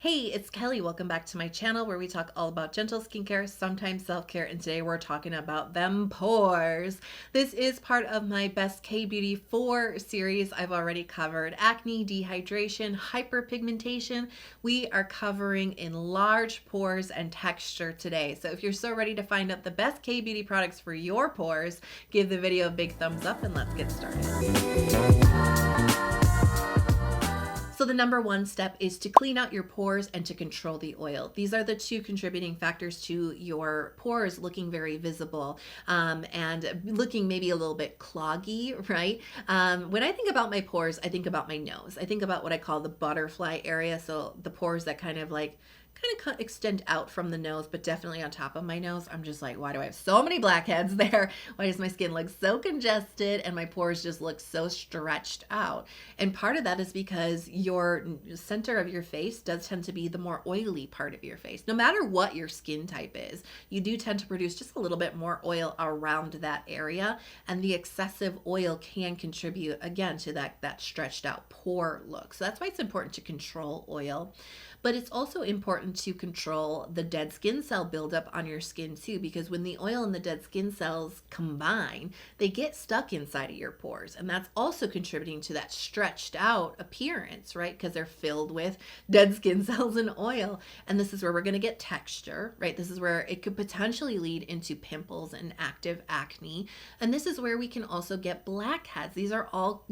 Hey, it's Kelly. Welcome back to my channel where we talk all about gentle skincare, sometimes self-care, and today we're talking about them pores. This is part of my Best K-Beauty 4 series. I've already covered acne, dehydration, hyperpigmentation. We are covering enlarged pores and texture today. So if you're so ready to find out the best K-Beauty products for your pores, give the video a big thumbs up and let's get started. So the number one step is to clean out your pores and to control the oil. These are the two contributing factors to your pores looking very visible and looking maybe a little bit cloggy, right? When I think about my pores, I think about my nose. I think about what I call the butterfly area. So the pores that kind of extend out from the nose, but definitely on top of my nose. I'm just like, why do I have so many blackheads there? Why does my skin look so congested and my pores just look so stretched out? And part of that is because your center of your face does tend to be the more oily part of your face. No matter what your skin type is, you do tend to produce just a little bit more oil around that area, and the excessive oil can contribute again to that stretched out pore look. So that's why it's important to control oil. But it's also important to control the dead skin cell buildup on your skin too, because when the oil and the dead skin cells combine, they get stuck inside of your pores. And that's also contributing to that stretched out appearance, right? Because they're filled with dead skin cells and oil. And this is where we're going to get texture, right? This is where it could potentially lead into pimples and active acne. And this is where we can also get blackheads. These are all,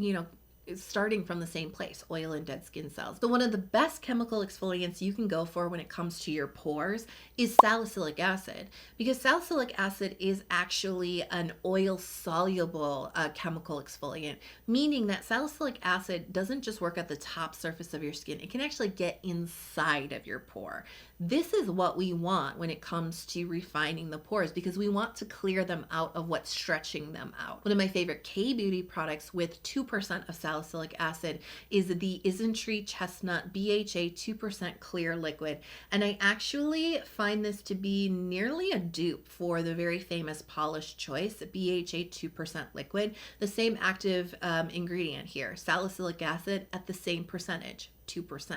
starting from the same place, oil and dead skin cells. So one of the best chemical exfoliants you can go for when it comes to your pores is salicylic acid, because salicylic acid is actually an oil soluble chemical exfoliant, meaning that salicylic acid doesn't just work at the top surface of your skin. It can actually get inside of your pore. This is what we want when it comes to refining the pores, because we want to clear them out of what's stretching them out. One of my favorite K-Beauty products with 2% of salicylic acid is the Isntree Chestnut BHA 2% clear liquid. And I actually find this to be nearly a dupe for the very famous Paula's Choice BHA 2% liquid. The same active ingredient here, salicylic acid at the same percentage, 2%.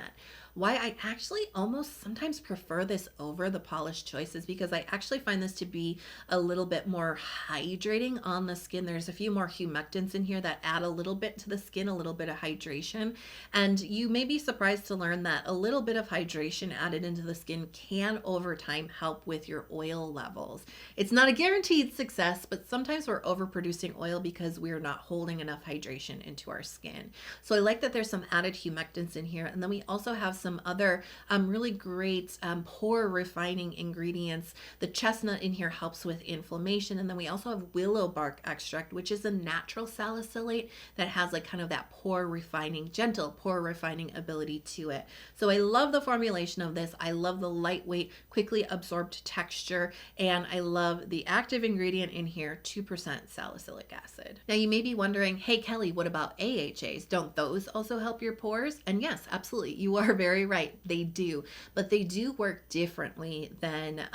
Why I actually almost sometimes prefer this over the Paula's Choice is because I actually find this to be a little bit more hydrating on the skin. There's a few more humectants in here that add a little bit to the skin, a little bit of hydration. And you may be surprised to learn that a little bit of hydration added into the skin can over time help with your oil levels. It's not a guaranteed success, but sometimes we're overproducing oil because we're not holding enough hydration into our skin. So I like that there's some added humectants in here. And then we also have some other really great pore refining ingredients. The chestnut in here helps with inflammation, and then we also have willow bark extract, which is a natural salicylate that has like kind of that pore refining, gentle pore refining ability to it. So I love the formulation of this. I love the lightweight, quickly absorbed texture, and I love the active ingredient in here, 2% salicylic acid. Now you may be wondering, hey Kelly, what about AHAs? Don't those also help your pores? And yes, absolutely. You are very right. They do, but they do work differently than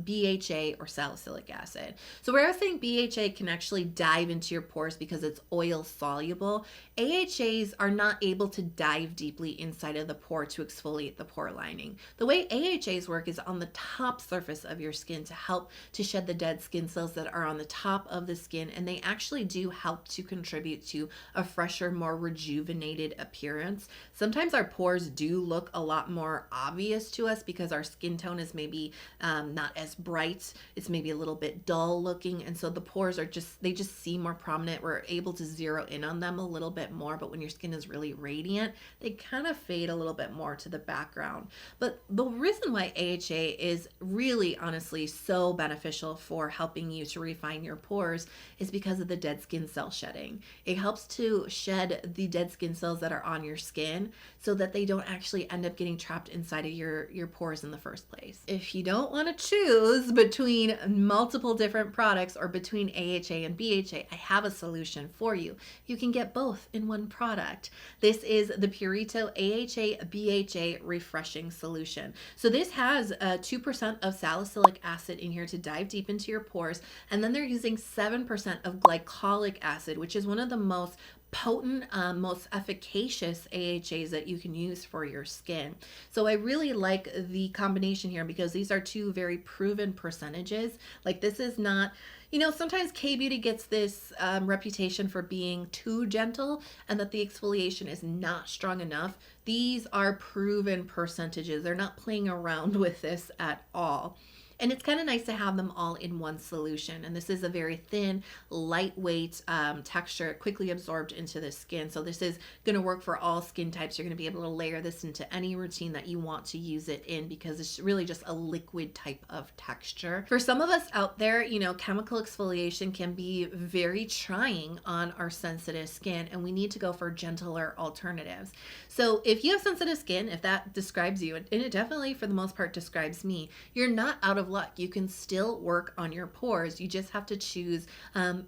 BHA or salicylic acid. So where I was saying BHA can actually dive into your pores because it's oil soluble, AHAs are not able to dive deeply inside of the pore to exfoliate the pore lining. The way AHAs work is on the top surface of your skin to help to shed the dead skin cells that are on the top of the skin, and they actually do help to contribute to a fresher, more rejuvenated appearance. Sometimes our pores do look a lot more obvious to us because our skin tone is maybe not as bright. It's maybe a little bit dull looking, and so the pores are they just seem more prominent. We're able to zero in on them a little bit more, but when your skin is really radiant, they kind of fade a little bit more to the background. But the reason why AHA is really honestly so beneficial for helping you to refine your pores is because of the dead skin cell shedding. It helps to shed the dead skin cells that are on your skin so that they don't actually end up getting trapped inside of your pores in the first place. If you don't want to choose between multiple different products or between AHA and BHA, I have a solution for you. You can get both in one product. This is the Purito AHA BHA Refreshing Solution. So this has 2% of salicylic acid in here to dive deep into your pores, and then they're using 7% of glycolic acid, which is one of the most potent, most efficacious AHAs that you can use for your skin. So I really like the combination here because these are two very proven percentages. Like, this is not, you know, sometimes K-beauty gets this reputation for being too gentle and that the exfoliation is not strong enough. These are proven percentages. They're not playing around with this at all. And it's kind of nice to have them all in one solution. And this is a very thin, lightweight texture, quickly absorbed into the skin. So this is going to work for all skin types. You're going to be able to layer this into any routine that you want to use it in because it's really just a liquid type of texture. For some of us out there, you know, chemical exfoliation can be very trying on our sensitive skin, and we need to go for gentler alternatives. So if you have sensitive skin, if that describes you, and it definitely for the most part describes me, you're not out of luck. You can still work on your pores. You just have to choose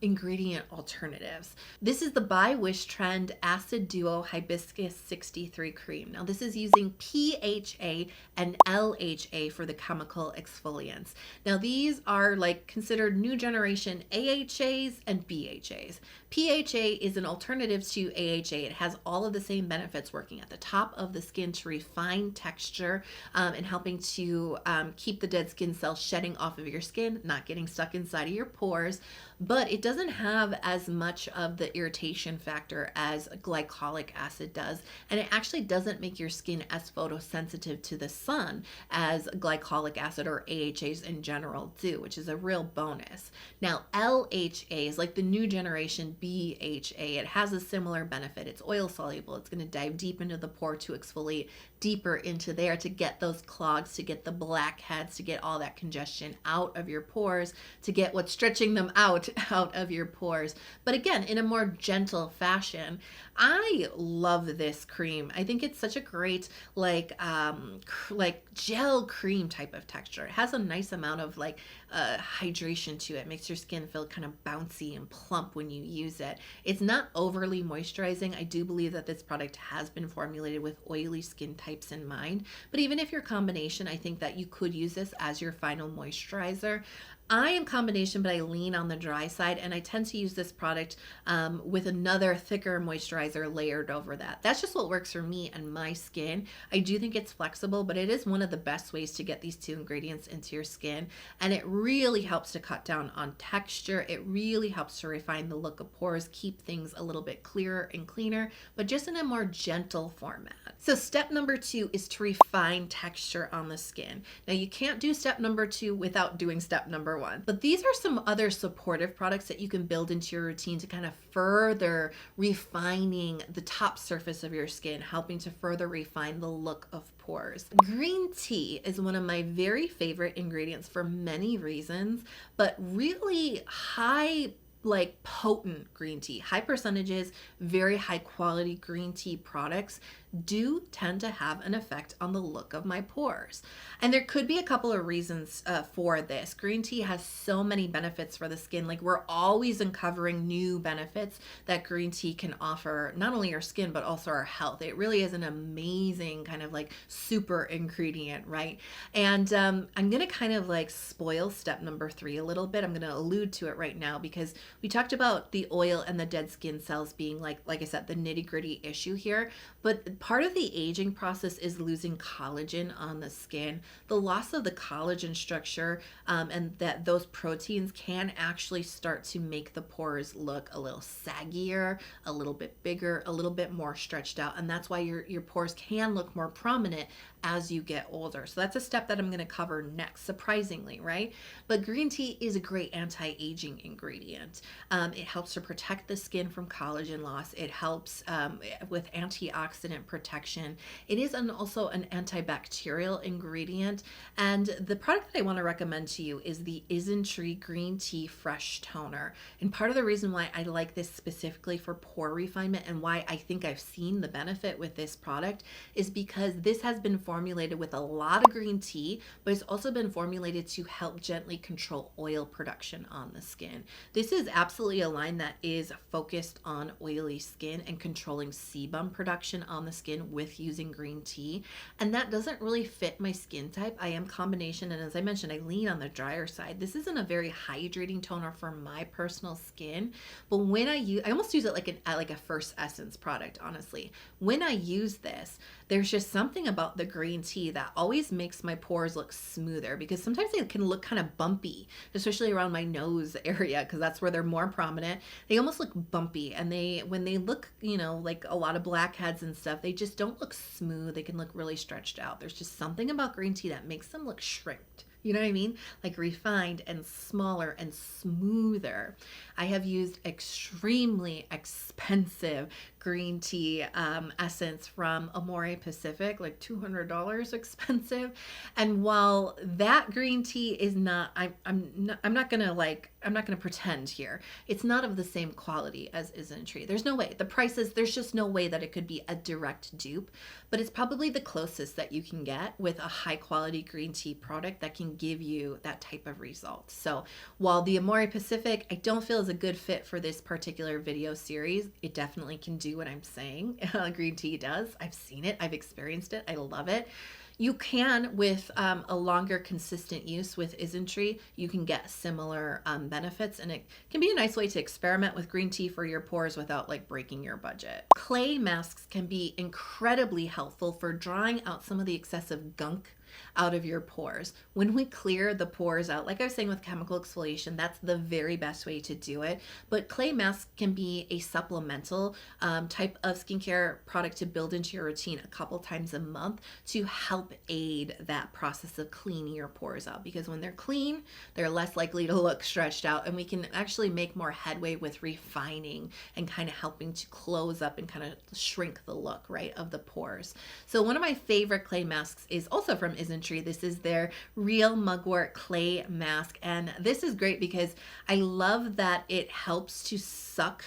ingredient alternatives. This is the by Wishtrend Acid Duo Hibiscus 63 cream. Now this is using PHA and LHA for the chemical exfoliants. Now these are like considered new generation AHAs and BHAs. PHA is an alternative to AHA. It has all of the same benefits, working at the top of the skin to refine texture and helping to keep the dead skin cells shedding off of your skin, not getting stuck inside of your pores. But it doesn't have as much of the irritation factor as glycolic acid does. And it actually doesn't make your skin as photosensitive to the sun as glycolic acid or AHAs in general do, which is a real bonus. Now, LHA is like the new generation BHA. It has a similar benefit. It's oil soluble. It's going to dive deep into the pore to exfoliate deeper into there to get those clogs, to get the blackheads, to get all that congestion out of your pores, to get what's stretching them out of your pores. But again, in a more gentle fashion. I love this cream. I think it's such a great like gel cream type of texture. It has a nice amount of like hydration to it. Makes your skin feel kind of bouncy and plump when you use it. It's not overly moisturizing. I do believe that this product has been formulated with oily skin types in mind. But even if you're combination, I think that you could use this as your final moisturizer. I am combination, but I lean on the dry side, and I tend to use this product with another thicker moisturizer layered over that. That's just what works for me and my skin. I do think it's flexible, but it is one of the best ways to get these two ingredients into your skin, and it really helps to cut down on texture. It really helps to refine the look of pores, keep things a little bit clearer and cleaner, but just in a more gentle format. So step number 2 is to refine texture on the skin. Now you can't do step number 2 without doing step number 1, but these are some other supportive products that you can build into your routine to kind of further refining the top surface of your skin, helping to further refine the look of pores. Green tea is one of my very favorite ingredients for many reasons, but really potent green tea, high percentages, very high quality green tea products do tend to have an effect on the look of my pores. And there could be a couple of reasons for this. Green tea has so many benefits for the skin. Like, we're always uncovering new benefits that green tea can offer, not only our skin, but also our health. It really is an amazing kind of like super ingredient, right? And I'm going to kind of like spoil step number 3 a little bit. I'm going to allude to it right now because we talked about the oil and the dead skin cells being like I said, the nitty gritty issue here. But part of the aging process is losing collagen on the skin. The loss of the collagen structure and that those proteins can actually start to make the pores look a little saggier, a little bit bigger, a little bit more stretched out. And that's why your pores can look more prominent as you get older. So that's a step that I'm going to cover next, surprisingly, right? But green tea is a great anti-aging ingredient. It helps to protect the skin from collagen loss. It helps with antioxidant protection. It is also an antibacterial ingredient. And the product that I want to recommend to you is the Isntree Green Tea Fresh Toner. And part of the reason why I like this specifically for pore refinement and why I think I've seen the benefit with this product is because this has been formulated with a lot of green tea, but it's also been formulated to help gently control oil production on the skin. This is absolutely a line that is focused on oily skin and controlling sebum production on the skin with using green tea. And that doesn't really fit my skin type. I am combination, and as I mentioned, I lean on the drier side. This isn't a very hydrating toner for my personal skin, but when I almost use it like a first essence product, honestly. When I use this, there's just something about the green tea that always makes my pores look smoother, because sometimes they can look kind of bumpy, especially around my nose area, because that's where they're more prominent. They almost look bumpy, and when they look, like a lot of blackheads and stuff, they just don't look smooth. They can look really stretched out. There's just something about green tea that makes them look shrinked. You know what I mean? Like refined and smaller and smoother. I have used extremely expensive green tea essence from Amore Pacific, like $200 expensive. And while that green tea is not, I'm not gonna pretend here, it's not of the same quality as Isntree. There's no way. The prices, there's just no way that it could be a direct dupe, but it's probably the closest that you can get with a high quality green tea product that can give you that type of result. So while the Amore Pacific I don't feel is a good fit for this particular video series, it definitely can do what I'm saying green tea does. I've seen it, I've experienced it, I love it. You can, with a longer consistent use with Isntree, you can get similar benefits, and it can be a nice way to experiment with green tea for your pores without like breaking your budget. Clay masks can be incredibly helpful for drawing out some of the excessive gunk out of your pores. When we clear the pores out, like I was saying with chemical exfoliation, that's the very best way to do it. But clay masks can be a supplemental type of skincare product to build into your routine a couple times a month to help aid that process of cleaning your pores out. Because when they're clean, they're less likely to look stretched out, and we can actually make more headway with refining and kind of helping to close up and kind of shrink the look, right, of the pores. So one of my favorite clay masks is also from Isntree. This is their Real Mugwort Clay Mask, and this is great because I love that it helps to suck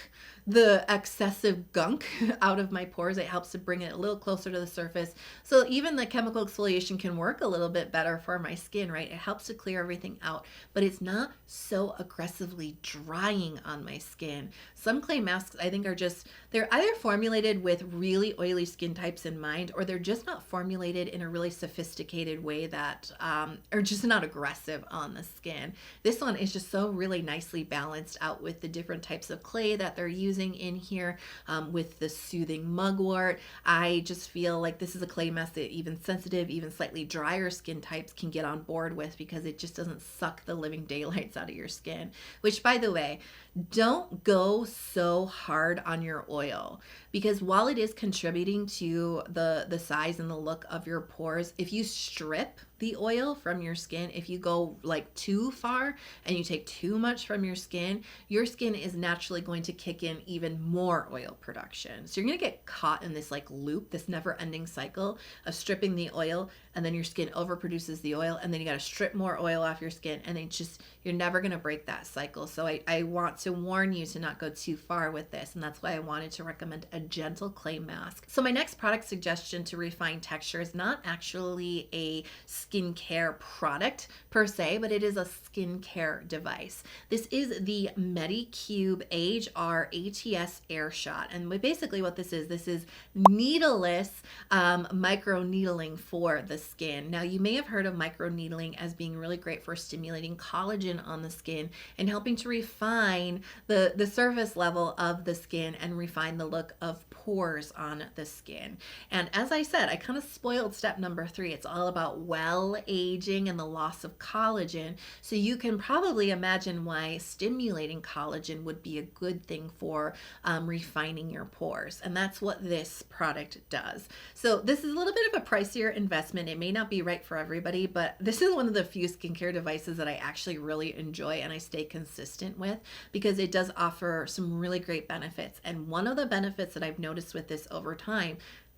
the excessive gunk out of my pores. It helps to bring it a little closer to the surface. So even the chemical exfoliation can work a little bit better for my skin, right? It helps to clear everything out, but it's not so aggressively drying on my skin. Some clay masks, I think, they're either formulated with really oily skin types in mind, or they're just not formulated in a really sophisticated way that are just not aggressive on the skin. This one is just so really nicely balanced out with the different types of clay that they're using in here, with the soothing mugwort. I just feel like this is a clay mask that even sensitive, even slightly drier skin types can get on board with, because it just doesn't suck the living daylights out of your skin. Which, by the way, don't go so hard on your oil, because while it is contributing to the size and the look of your pores, if you strip the oil from your skin, if you go like too far and you take too much from your skin is naturally going to kick in even more oil production. So you're going to get caught in this like loop, this never ending cycle of stripping the oil, and then your skin overproduces the oil, and then you got to strip more oil off your skin, and you're never going to break that cycle. So I want to warn you to not go too far with this, and that's why I wanted to recommend a gentle clay mask. So my next product suggestion to refine texture is not actually a skincare product per se, but it is a skincare device. This is the Medicube Age R ATS Air Shot, and basically what this is needleless micro needling for the skin. Now, you may have heard of micro needling as being really great for stimulating collagen on the skin and helping to refine the surface level of the skin and refine the look of pores on the skin. And as I said, I kind of spoiled step number 3. It's all about well aging and the loss of collagen. So you can probably imagine why stimulating collagen would be a good thing for refining your pores. And that's what this product does. So this is a little bit of a pricier investment. It may not be right for everybody, but this is one of the few skincare devices that I actually really enjoy and I stay consistent with, because it does offer some really great benefits. And one of the benefits that I've noticed with this over time,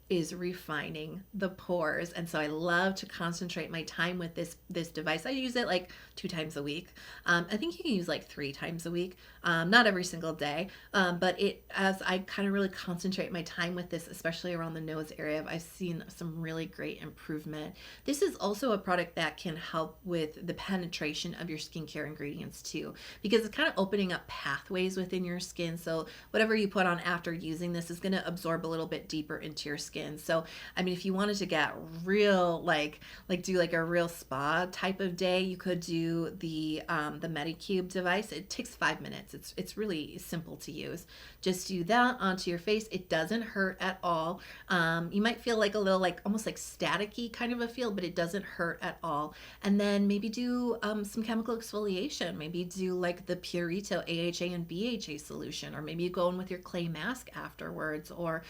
is refining the pores. And so I love to concentrate my time with this device. I use it like 2 times a week. I think you can use like 3 times a week, not every single day, but as I kind of really concentrate my time with this, especially around the nose area, I've seen some really great improvement. This is also a product that can help with the penetration of your skincare ingredients too, because it's kind of opening up pathways within your skin. So whatever you put on after using this is going to absorb a little bit deeper into your skin. So, I mean, if you wanted to get real, like do like a real spa type of day, you could do the Medicube device. It takes 5 minutes. It's really simple to use. Just do that onto your face. It doesn't hurt at all. You might feel like a little, like almost like staticky kind of a feel, but it doesn't hurt at all. And then maybe do some chemical exfoliation. Maybe do like the Purito AHA and BHA solution, or maybe you go in with your clay mask afterwards, or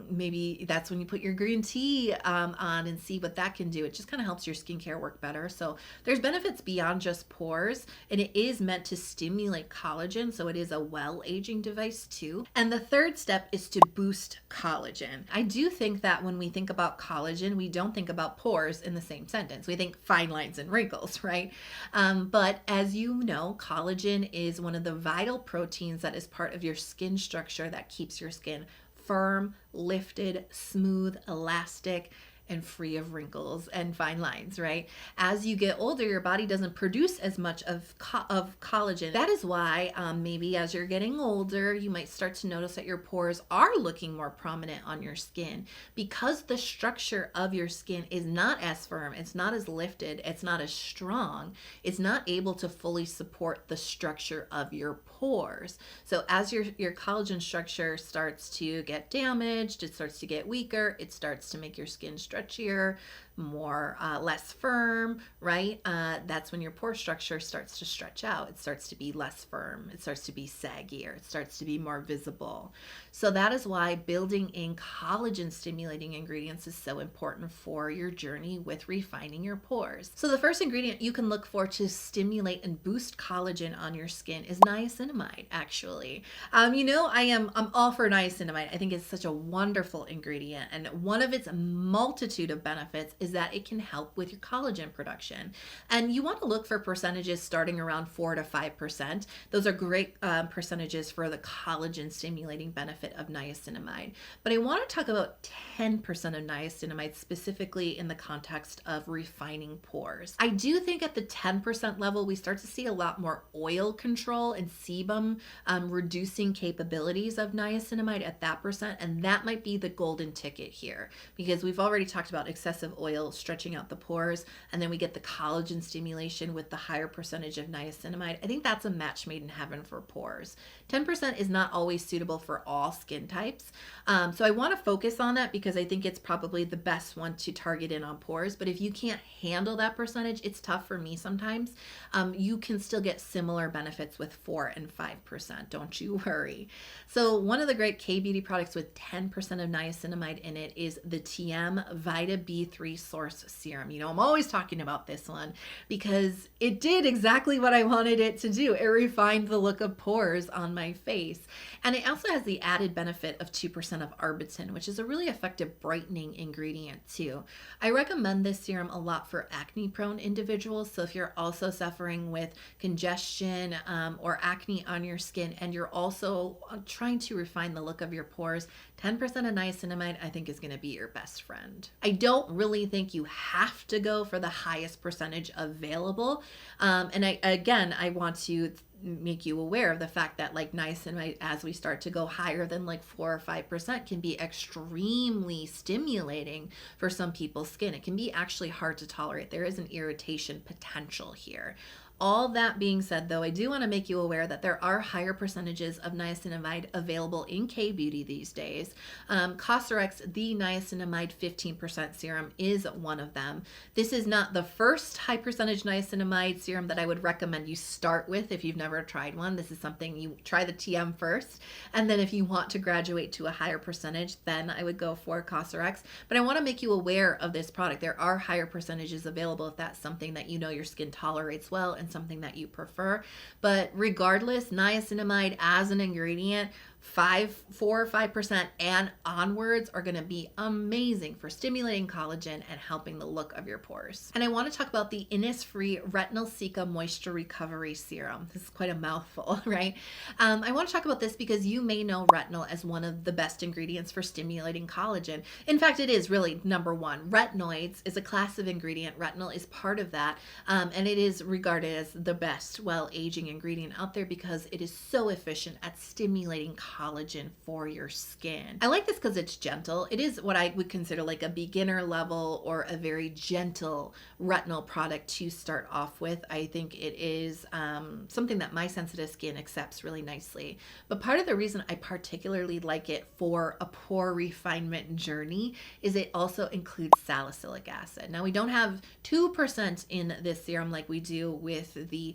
maybe that's when you put your green tea on and see what that can do. It just kind of helps your skincare work better. So there's benefits beyond just pores, and it is meant to stimulate collagen. So it is a well-aging device too. And the third step is to boost collagen. I do think that when we think about collagen, we don't think about pores in the same sentence. We think fine lines and wrinkles, right? But as you know, collagen is one of the vital proteins that is part of your skin structure that keeps your skin firm, lifted, smooth, elastic, and free of wrinkles and fine lines, right? As you get older, your body doesn't produce as much of collagen. That is why maybe as you're getting older, you might start to notice that your pores are looking more prominent on your skin, because the structure of your skin is not as firm, it's not as lifted, it's not as strong, it's not able to fully support the structure of your pores. So as your collagen structure starts to get damaged, it starts to get weaker, it starts to make your skin stretchier, more less firm, right? That's when your pore structure starts to stretch out. It starts to be less firm. It starts to be saggier. It starts to be more visible. So that is why building in collagen stimulating ingredients is so important for your journey with refining your pores. So the first ingredient you can look for to stimulate and boost collagen on your skin is niacinamide, actually. I'm all for niacinamide. I think it's such a wonderful ingredient, and one of its multitude of benefits is that it can help with your collagen production. And you want to look for percentages starting around 4 to 5%. Those are great percentages for the collagen stimulating benefit of niacinamide. But I want to talk about 10% of niacinamide specifically in the context of refining pores. I do think at the 10% level, we start to see a lot more oil control and sebum reducing capabilities of niacinamide at that percent. And that might be the golden ticket here, because we've already talked about excessive oil stretching out the pores, and then we get the collagen stimulation with the higher percentage of niacinamide. I think that's a match made in heaven for pores. 10% is not always suitable for all skin types. So I want to focus on that because I think it's probably the best one to target in on pores. But if you can't handle that percentage, it's tough for me sometimes. You can still get similar benefits with 4 and 5%. Don't you worry. So one of the great K-beauty products with 10% of niacinamide in it is the Tiam Vita B3 Source Serum. I'm always talking about this one because it did exactly what I wanted it to do. It refined the look of pores on my face. And it also has the added benefit of 2% of Arbutin, which is a really effective brightening ingredient too. I recommend this serum a lot for acne prone individuals. So if you're also suffering with congestion or acne on your skin, and you're also trying to refine the look of your pores, 10% of niacinamide I think is going to be your best friend. I don't really think you have to go for the highest percentage available. And I want to make you aware of the fact that like niacinamide, as we start to go higher than like 4 or 5%, can be extremely stimulating for some people's skin. It can be actually hard to tolerate. There is an irritation potential here. All that being said, though, I do want to make you aware that there are higher percentages of niacinamide available in K-beauty these days. Cosrx, the niacinamide 15% serum, is one of them. This is not the first high percentage niacinamide serum that I would recommend you start with if you've never tried one. This is something you try the TM first, and then if you want to graduate to a higher percentage, then I would go for Cosrx. But I want to make you aware of this product. There are higher percentages available if that's something that you know your skin tolerates well and something that you prefer. But regardless, niacinamide as an ingredient 4 or 5% and onwards are going to be amazing for stimulating collagen and helping the look of your pores. And I want to talk about the Innisfree Retinol Cica Moisture Recovery Serum. This is quite a mouthful, right? I want to talk about this because you may know retinol as one of the best ingredients for stimulating collagen. In fact, it is really number one. Retinoids is a class of ingredient. Retinol is part of that, and it is regarded as the best well-aging ingredient out there because it is so efficient at stimulating collagen for your skin. I like this because it's gentle. It is what I would consider like a beginner level or a very gentle retinol product to start off with. I think it is something that my sensitive skin accepts really nicely. But part of the reason I particularly like it for a pore refinement journey is it also includes salicylic acid. Now we don't have 2% in this serum like we do with the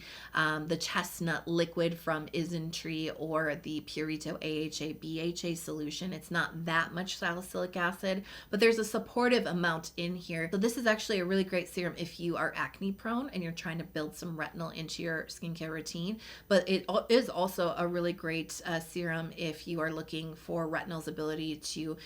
Chestnut liquid from Isntree or the Purito AHA BHA solution. It's not that much salicylic acid, but there's a supportive amount in here. So this is actually a really great serum if you are acne prone and you're trying to build some retinol into your skincare routine. But it is also a really great serum if you are looking for retinol's ability to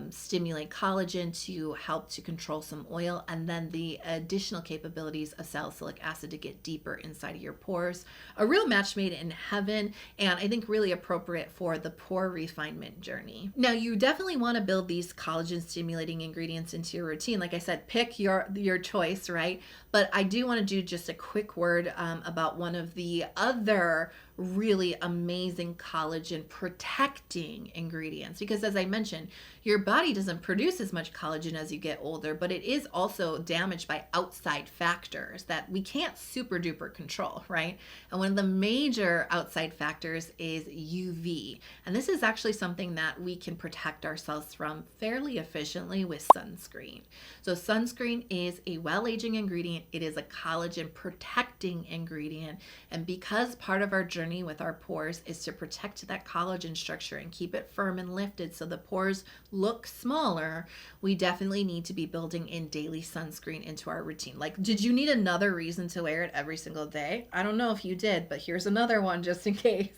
stimulate collagen, to help to control some oil, and then the additional capabilities of salicylic acid to get deeper inside of your pores. A real match made in heaven, and I think really appropriate for the pore refinement journey. Now, you definitely want to build these collagen stimulating ingredients into your routine. Like I said, pick your choice, right? But I do want to do just a quick word about one of the other really amazing collagen protecting ingredients, because as I mentioned, your body doesn't produce as much collagen as you get older, but it is also damaged by outside factors that we can't super duper control, right? And one of the major outside factors is UV. And this is actually something that we can protect ourselves from fairly efficiently with sunscreen. So sunscreen is a well-aging ingredient. It is a collagen protecting ingredient. And because part of our journey with our pores is to protect that collagen structure and keep it firm and lifted so the pores look smaller, we definitely need to be building in daily sunscreen into our routine. Like, did you need another reason to wear it every single day? I don't know if you did, but here's another one just in case.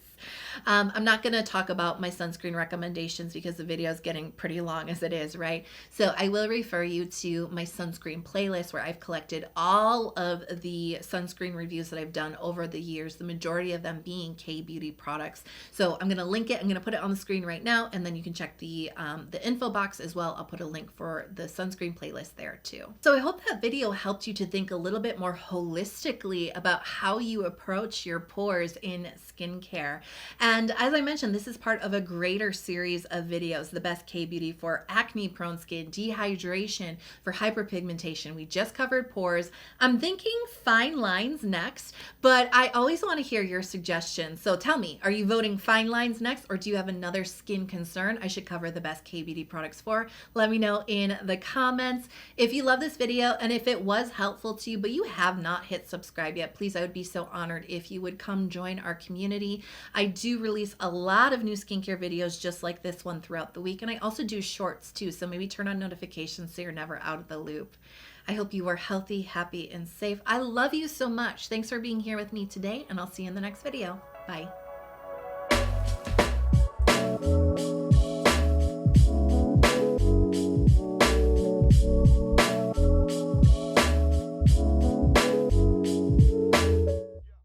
I'm not going to talk about my sunscreen recommendations because the video is getting pretty long as it is, right? So I will refer you to my sunscreen playlist where I've collected all of the sunscreen reviews that I've done over the years, the majority of them being K-beauty products. So I'm going to link it. I'm going to put it on the screen right now, and then you can check the info box as well. I'll put a link for the sunscreen playlist there too. So I hope that video helped you to think a little bit more holistically about how you approach your pores in skincare. And as I mentioned, this is part of a greater series of videos, the best K-beauty for acne prone skin, dehydration, for hyperpigmentation. We just covered pores. I'm thinking fine lines next, but I always want to hear your suggestions. So tell me, are you voting fine lines next, or do you have another skin concern I should cover the best K-beauty products for? Let me know in the comments. If you love this video and if it was helpful to you, but you have not hit subscribe yet, please, I would be so honored if you would come join our community. I do release a lot of new skincare videos just like this one throughout the week, and I also do shorts too, so maybe turn on notifications so you're never out of the loop. I hope you are healthy, happy, and safe. I love you so much. Thanks for being here with me today, and I'll see you in the next video. Bye.